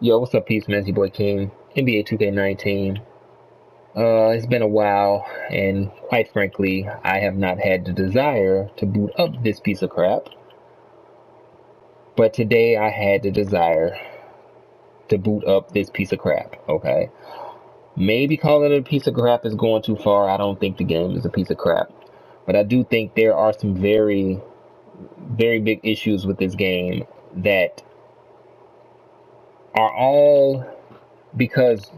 Yo, what's up, peace, man? It's your boy King, NBA 2K19. It's been a while, and quite frankly, I have not had the desire to boot up this piece of crap. But today I had the desire to boot up this piece of crap, okay? Maybe calling it a piece of crap is going too far. I don't think the game is a piece of crap. But I do think there are some very, very big issues with this game that are all because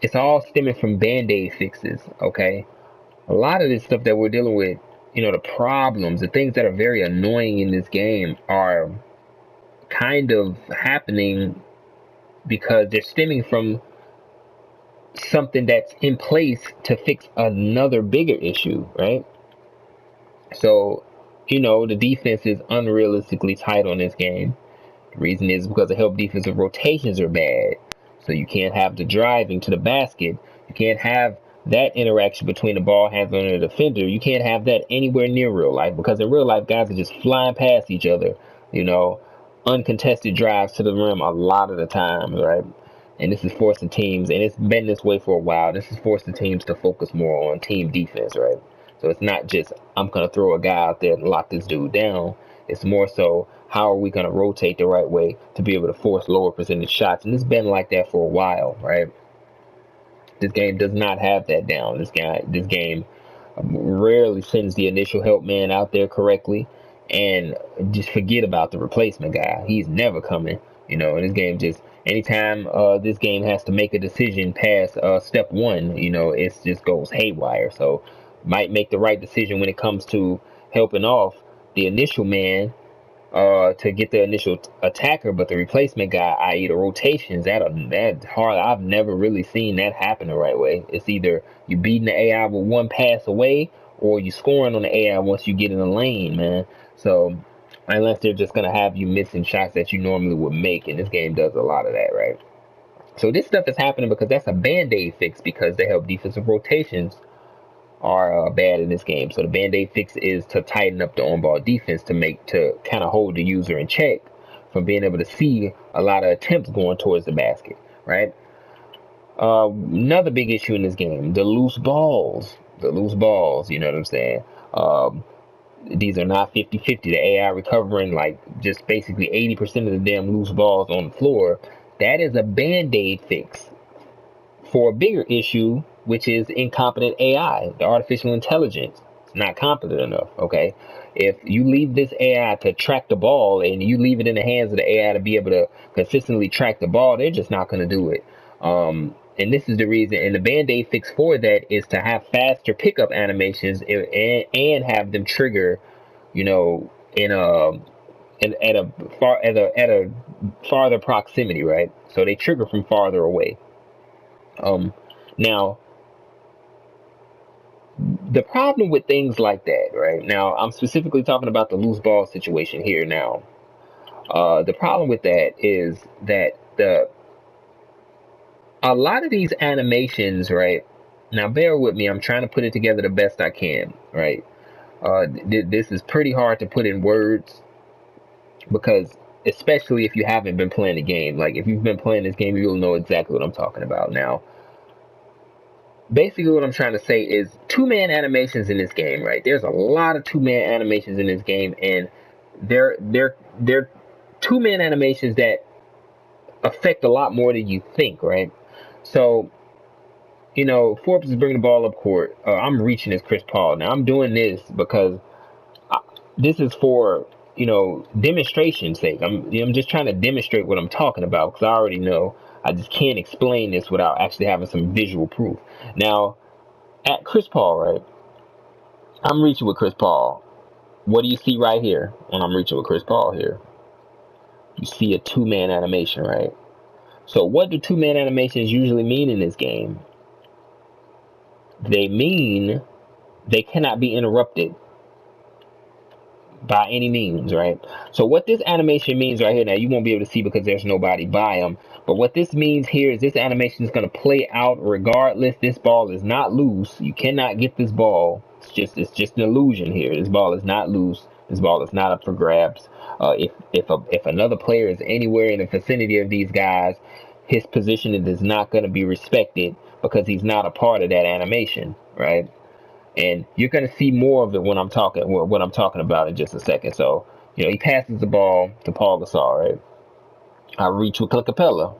it's all stemming from band-aid fixes, okay? A lot of this stuff that we're dealing with, the problems, the things that are very annoying in this game are kind of happening because they're stemming from something that's in place to fix another bigger issue, right? So, the defense is unrealistically tight on this game. The reason is because the help defensive rotations are bad. So you can't have the driving to the basket. You can't have that interaction between the ball handler and the defender. You can't have that anywhere near real life because in real life, guys are just flying past each other, you know, uncontested drives to the rim a lot of the times, right? And this is forcing teams, and it's been this way for a while. This is forcing teams to focus more on team defense, right? So it's not just, I'm going to throw a guy out there and lock this dude down. It's more so, how are we going to rotate the right way to be able to force lower percentage shots? And it's been like that for a while, right? This game does not have that down. This game rarely sends the initial help man out there correctly, and just forget about the replacement guy. He's never coming. And this game just anytime this game has to make a decision past step one, it just goes haywire. So might make the right decision when it comes to helping off the initial man to get the initial attacker, but the replacement guy, i.e. the rotations, that's hard. I've never really seen that happen the right way. It's either you beating the AI with one pass away, or you scoring on the AI once you get in the lane, man. So unless they're just gonna have you missing shots that you normally would make, and this game does a lot of that, right? So this stuff is happening because that's a band-aid fix because they help defensive rotations are bad in this game. So the band-aid fix is to tighten up the on-ball defense to kind of hold the user in check from being able to see a lot of attempts going towards the basket, right? Another big issue in this game, the loose balls. The loose balls, you know what I'm saying? These are not 50-50. The AI recovering like just basically 80% of the damn loose balls on the floor. That is a band-aid fix for a bigger issue, which is incompetent AI, the artificial intelligence. It's not competent enough, okay? If you leave this AI to track the ball and you leave it in the hands of the AI to be able to consistently track the ball, they're just not going to do it. And this is the reason, and the band-aid fix for that is to have faster pickup animations and have them trigger, in a at a farther proximity, right? So they trigger from farther away. Now, the problem with things like that, right? Now, I'm specifically talking about the loose ball situation here now. The problem with that is that a lot of these animations, right? Now, bear with me. I'm trying to put it together the best I can, right? This is pretty hard to put in words because, especially if you haven't been playing the game. Like, if you've been playing this game, you'll know exactly what I'm talking about. Now, basically what I'm trying to say is two-man animations in this game, right? There's a lot of two-man animations in this game, and they're two-man animations that affect a lot more than you think, right? So, Forbes is bringing the ball up court. I'm reaching as Chris Paul. Now, I'm doing this because this is for, demonstration's sake. I'm just trying to demonstrate what I'm talking about because I already know. I just can't explain this without actually having some visual proof. Now, at Chris Paul, right? I'm reaching with Chris Paul. What do you see right here when I'm reaching with Chris Paul here? You see a two-man animation, right? So what do two-man animations usually mean in this game? They mean they cannot be interrupted by any means, right? So what this animation means right here, now you won't be able to see because there's nobody by them, but what this means here is this animation is going to play out regardless. This ball is not loose. You cannot get this ball. It's just an illusion here. This ball is not loose. This ball is not up for grabs. If another player is anywhere in the vicinity of these guys, his positioning is not going to be respected because he's not a part of that animation, right? And you're going to see more of it when I'm talking what I'm talking about in just a second. So, he passes the ball to Paul Gasol, right? I reach with Clickapella.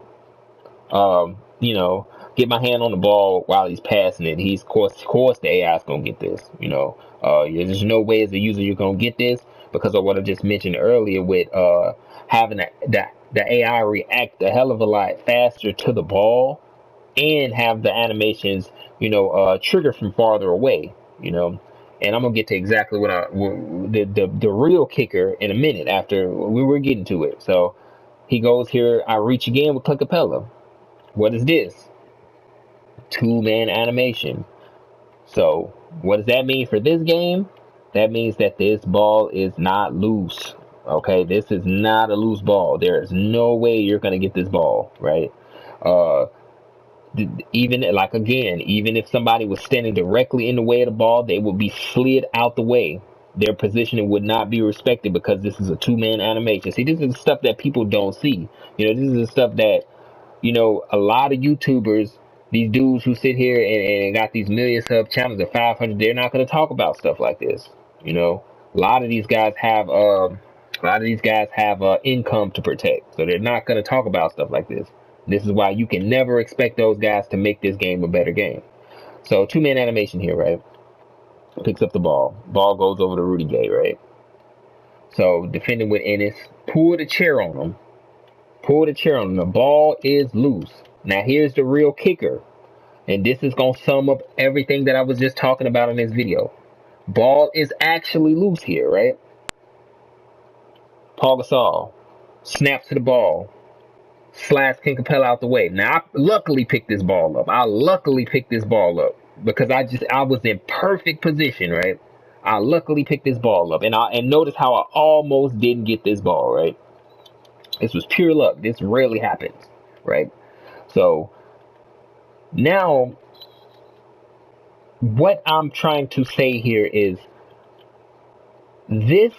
Get my hand on the ball while he's passing it. Of course, the AI is gonna get this. There's no way as a user you're gonna get this because of what I just mentioned earlier with having the AI react a hell of a lot faster to the ball and have the animations, trigger from farther away. And I'm gonna get to exactly the real kicker in a minute after we were getting to it. So he goes here. I reach again with Clickapella. What is this? Two-man animation. So what does that mean for this game? That means that this ball is not loose. Okay, this is not a loose ball. There is no way you're gonna get this ball, right? Even if somebody was standing directly in the way of the ball, they would be slid out the way. Their positioning would not be respected because this is a two-man animation. See, this is the stuff that people don't see. This is the stuff that a lot of YouTubers, these dudes who sit here and got these million sub channels at 500, they're not going to talk about stuff like this. A lot of these guys have income to protect, so they're not going to talk about stuff like this. This is why you can never expect those guys to make this game a better game. So two-man animation here, right? Picks up the ball. Ball goes over to Rudy Gay, right? So defending with Ennis, pull the chair on him. The ball is loose. Now here's the real kicker. And this is going to sum up everything that I was just talking about in this video. Ball is actually loose here, right? Paul Gasol snaps to the ball. Slaps King Capella out the way. Now I luckily picked this ball up. Because I was in perfect position, right? I luckily picked this ball up. And notice how I almost didn't get this ball, right? This was pure luck. This rarely happens, right? So now what I'm trying to say here is this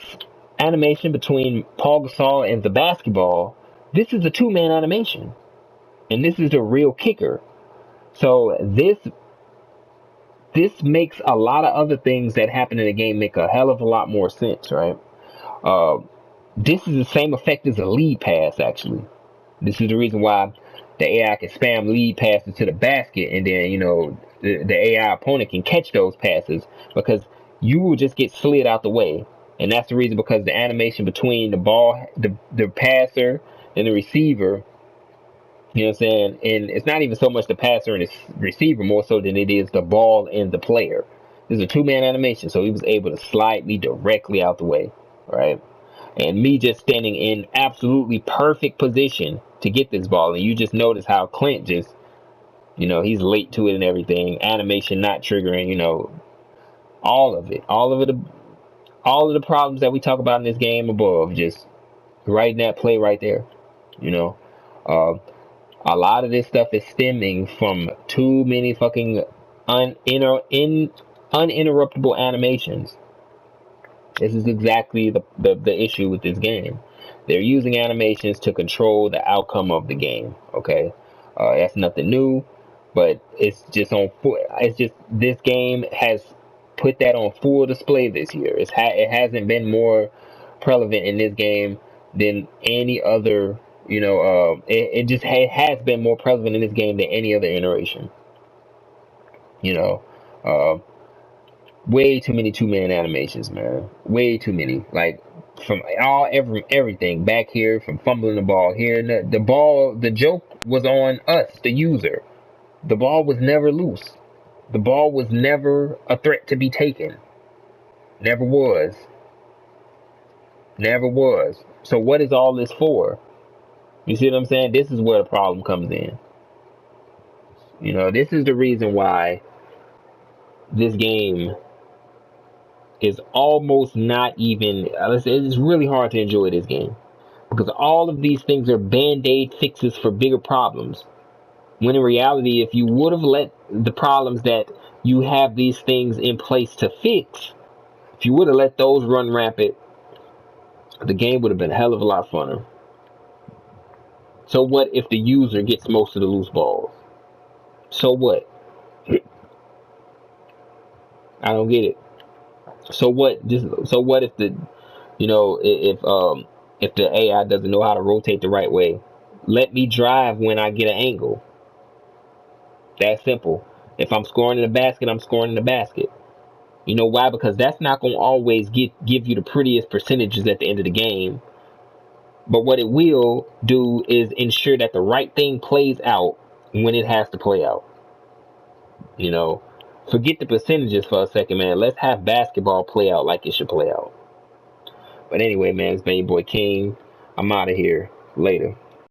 animation between Paul Gasol and the basketball, this is a two-man animation. And this is the real kicker. So this makes a lot of other things that happen in the game make a hell of a lot more sense, right? This is the same effect as a lead pass, actually. This is the reason why the AI can spam lead passes to the basket, and then, the AI opponent can catch those passes because you will just get slid out the way. And that's the reason, because the animation between the ball, the passer, and the receiver, you know what I'm saying? And it's not even so much the passer and the receiver more so than it is the ball and the player. This is a two-man animation, so he was able to slide me directly out the way, right? And me just standing in absolutely perfect position to get this ball. And you just notice how Clint just, he's late to it and everything. Animation not triggering, all of it. All of the problems that we talk about in this game above, just right in that play right there. A lot of this stuff is stemming from too many fucking uninterruptible animations. This is exactly the issue with this game. They're using animations to control the outcome of the game. Okay, that's nothing new, but it's just this game has put that on full display this year. It hasn't been more prevalent in this game than any other. It has been more prevalent in this game than any other iteration. Way too many two-man animations, man. Way too many. Like from everything back here, from fumbling the ball here. The ball, the joke was on us, the user. The ball was never loose. The ball was never a threat to be taken. Never was. Never was. So what is all this for? You see what I'm saying? This is where the problem comes in. This is the reason why this game is almost not even, it's really hard to enjoy this game because all of these things are band-aid fixes for bigger problems, when in reality, if you would have let the problems that you have these things in place to fix, if you would have let those run rampant, the game would have been a hell of a lot funner. So what if the user gets most of the loose balls? So what? I don't get it. So what? So what if the if the AI doesn't know how to rotate the right way? Let me drive when I get an angle. That simple. If I'm scoring in the basket, I'm scoring in the basket. You know why? Because that's not gonna always give you the prettiest percentages at the end of the game. But what it will do is ensure that the right thing plays out when it has to play out. You know, forget the percentages for a second, man. Let's have basketball play out like it should play out. But anyway, man, it's been your boy King. I'm out of here. Later.